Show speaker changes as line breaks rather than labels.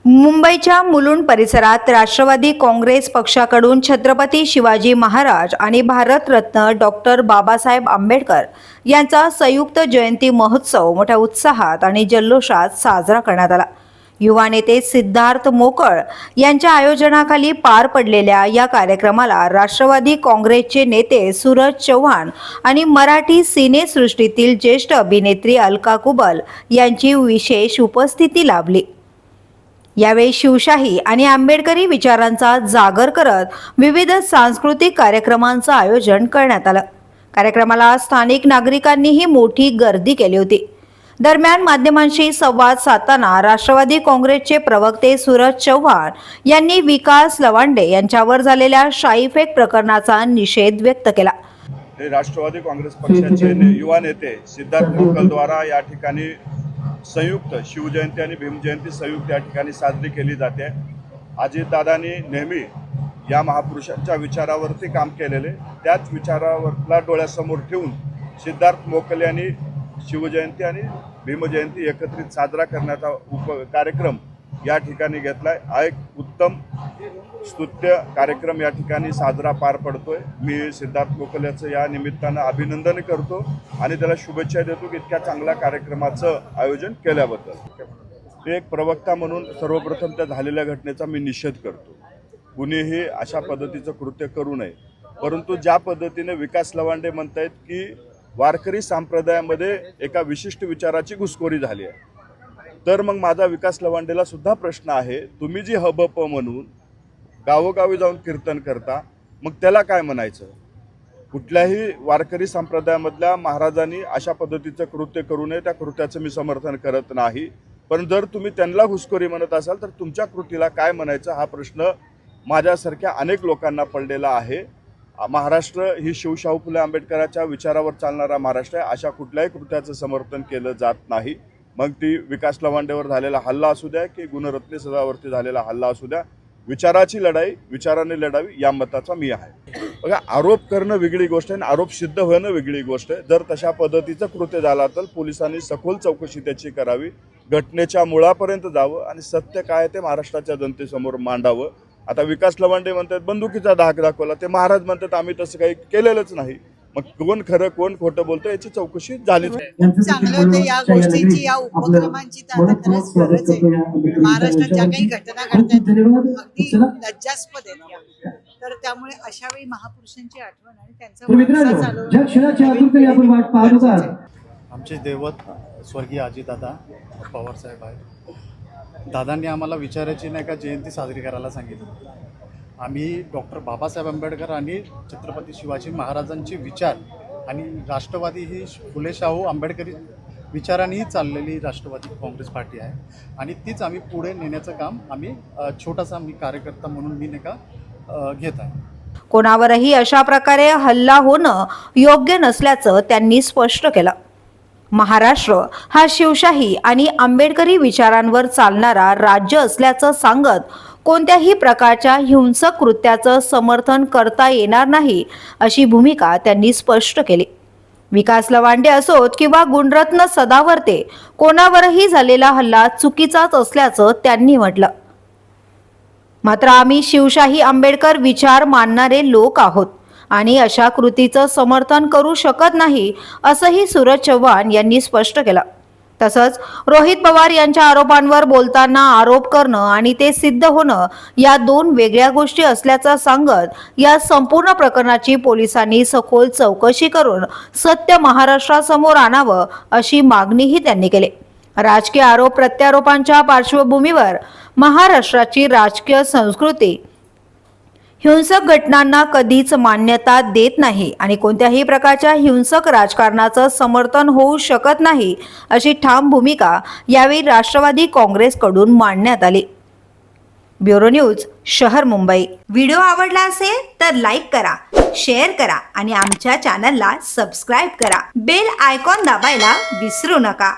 मुंबईच्या मुलुंड परिसरात राष्ट्रवादी काँग्रेस पक्षाकडून छत्रपती शिवाजी महाराज आणि भारतरत्न डॉक्टर बाबासाहेब आंबेडकर यांचा संयुक्त जयंती महोत्सव मोठ्या उत्साहात आणि जल्लोषात साजरा करण्यात आला। युवा नेते सिद्धार्थ मोकळ यांच्या आयोजनाखाली पार पडलेल्या या कार्यक्रमाला राष्ट्रवादी काँग्रेसचे नेते सूरज चव्हाण आणि मराठी सिनेसृष्टीतील ज्येष्ठ अभिनेत्री अलका कुबल यांची विशेष उपस्थिती लाभली। यावेळी शिवशाही आणि आंबेडकरी विचारांचा जागर करत विविध सांस्कृतिक कार्यक्रमांचं आयोजन करण्यात आलं। कार्यक्रमाला स्थानिक नागरिकांनीही मोठी गर्दी केली होती। दरम्यान माध्यमांशी संवाद साधताना राष्ट्रवादी काँग्रेसचे प्रवक्ते सूरज चव्हाण यांनी विकास लवांडे यांच्यावर झालेल्या शाईफेक प्रकरणाचा निषेध व्यक्त केला।
राष्ट्रवादी काँग्रेस पक्षाचे युवा नेते सिद्धार्थ मोकळ द्वारा या ठिकाणी संयुक्त शिवजयंती आणि भीमजयंती संयुक्त या ठिकाणी साजरी केली जाते। अजितदादांनी नेहमी या महापुरुषांच्या विचारावरती काम केलेले, त्याच विचारावरला डोळ्यासमोर ठेवून सिद्धार्थ मोकळ यांनी शिवजयंती आणि भीमजयंती एकत्रित साजरा करण्याचा कार्यक्रम या ठिकाणी घेतलाय। हा एक उत्तम स्तुत्य कार्यक्रम या ठिकाणी साजरा पार पडतोय। मी सिद्धार्थ मोकळ यांचं या निमित्तानं अभिनंदन करतो आणि त्याला शुभेच्छा देतो की इतक्या चांगल्या कार्यक्रमाचं आयोजन केल्याबद्दल। एक प्रवक्ता म्हणून सर्वप्रथम त्या झालेल्या घटनेचा मी निषेध करतो। कुणीही अशा पद्धतीचं कृत्य करू नये, परंतु ज्या पद्धतीने विकास लवांडे म्हणतायत की वारकरी संप्रदायामध्ये एका विशिष्ट विचाराची घुसखोरी झाली आहे, तर मग माझा विकास लवांडेला सुद्धा प्रश्न आहे, तुम्ही जी हबप म्हणून गावोगावी जाऊन कीर्तन करता, मग त्याला काय म्हणायचं? कुठल्याही वारकरी संप्रदायामधल्या महाराजांनी अशा पद्धतीचं कृत्य करू नये, त्या कृत्याचं मी समर्थन करत नाही। पण जर तुम्ही त्यांना घुसखोरी म्हणत असाल तर तुमच्या कृतीला काय म्हणायचं हा प्रश्न माझ्यासारख्या अनेक लोकांना पडलेला आहे। महाराष्ट्र ही शिवशाहू फुले आंबेडकरांच्या विचारावर चालणारा महाराष्ट्र आहे। अशा कुठल्याही कृत्याचं समर्थन केलं जात नाही। मग ती विकास लवांडेवर झालेला हल्ला असू द्या की गुणरत्ने सदावरती झालेला हल्ला असू द्या, विचाराची लढाई विचाराने लढावी या मताचा मी आहे। बघा, आरोप करणं वेगळी गोष्ट आहे आणि आरोप सिद्ध होणं वेगळी गोष्ट आहे। जर तशा पद्धतीचं कृत्य झाला तर पोलिसांनी सखोल चौकशी त्याची करावी, घटनेच्या मुळापर्यंत जावं आणि सत्य काय ते महाराष्ट्राच्या जनतेसमोर मांडावं। आता विकास लवांडे म्हणतात बंदुकीचा धाक दाखवला, ते महाराज म्हणतात आम्ही तसं काही केलेलंच नाही। मग कोण खरं कोण खोटं बोलतं याची चौकशी झालीच।
चांगलं होतं या गोष्टीची, या उपक्रमांची तर आता खरंच गरज आहे। महाराष्ट्रात ज्या काही घटना घडतात अगदी लज्जास्पद आहेत, तर त्यामुळे अशा वेळी महापुरुषांची आठवण आणि त्यांचा
आमचे दैवत स्वर्गीय अजितदादा पवार साहेब आहेत। दादांनी आम्हाला विचाराची नाही का जयंती साजरी करायला सांगितली। आम्ही डॉक्टर बाबासाहेब आंबेडकर आणि छत्रपती शिवाजी महाराजांचे विचार आणि राष्ट्रवादी ही फुले शाहू आंबेडकरी विचारांनीही चाललेली राष्ट्रवादी काँग्रेस पार्टी आहे आणि तीच आम्ही पुढे नेण्याचं काम आम्ही छोटासा मी कार्यकर्ता म्हणून मी नाही का घेत आहे।
कोणावरही अशा प्रकारे हल्ला होणं योग्य नसल्याचं त्यांनी स्पष्ट केलं। महाराष्ट्र हा शिवशाही आणि आंबेडकरी विचारांवर चालणारा राज्य असल्याचं सांगत कोणत्याही प्रकारच्या हिंसक कृत्याचं समर्थन करता येणार नाही अशी भूमिका त्यांनी स्पष्ट केली। विकास लवांडे असोत किंवा गुणरत्न सदावर्ते, कोणावरही झालेला हल्ला चुकीचाच असल्याचं त्यांनी म्हटलं। मात्र आम्ही शिवशाही आंबेडकर विचार मानणारे लोक आहोत आणि अशा कृतीचं समर्थन करू शकत नाही असंही सूरज चव्हाण यांनी स्पष्ट केलं। तसंच रोहित पवार यांच्या आरोपांवर बोलताना आरोप करणं आणि ते सिद्ध होणं या दोन वेगळ्या गोष्टी असल्याचं सांगत या संपूर्ण प्रकरणाची पोलिसांनी सखोल चौकशी करून सत्य महाराष्ट्रासमोर आणावं अशी मागणीही त्यांनी केली। राजकीय आरोप प्रत्यारोपांच्या पार्श्वभूमीवर महाराष्ट्राची राजकीय संस्कृती हिंसक घटनांना कधीच मान्यता देत नाही आणि कोणत्याही प्रकारच्या हिंसक राजकारणाचं समर्थन होऊ शकत नाही अशी ठाम भूमिका यावेळी राष्ट्रवादी काँग्रेसकडून मांडण्यात आली। ब्युरो न्यूज, शहर मुंबई। व्हिडिओ आवडला असेल तर लाईक करा, शेअर करा आणि आमच्या चॅनलला सबस्क्राईब करा। बेल आयकॉन दाबायला विसरू नका।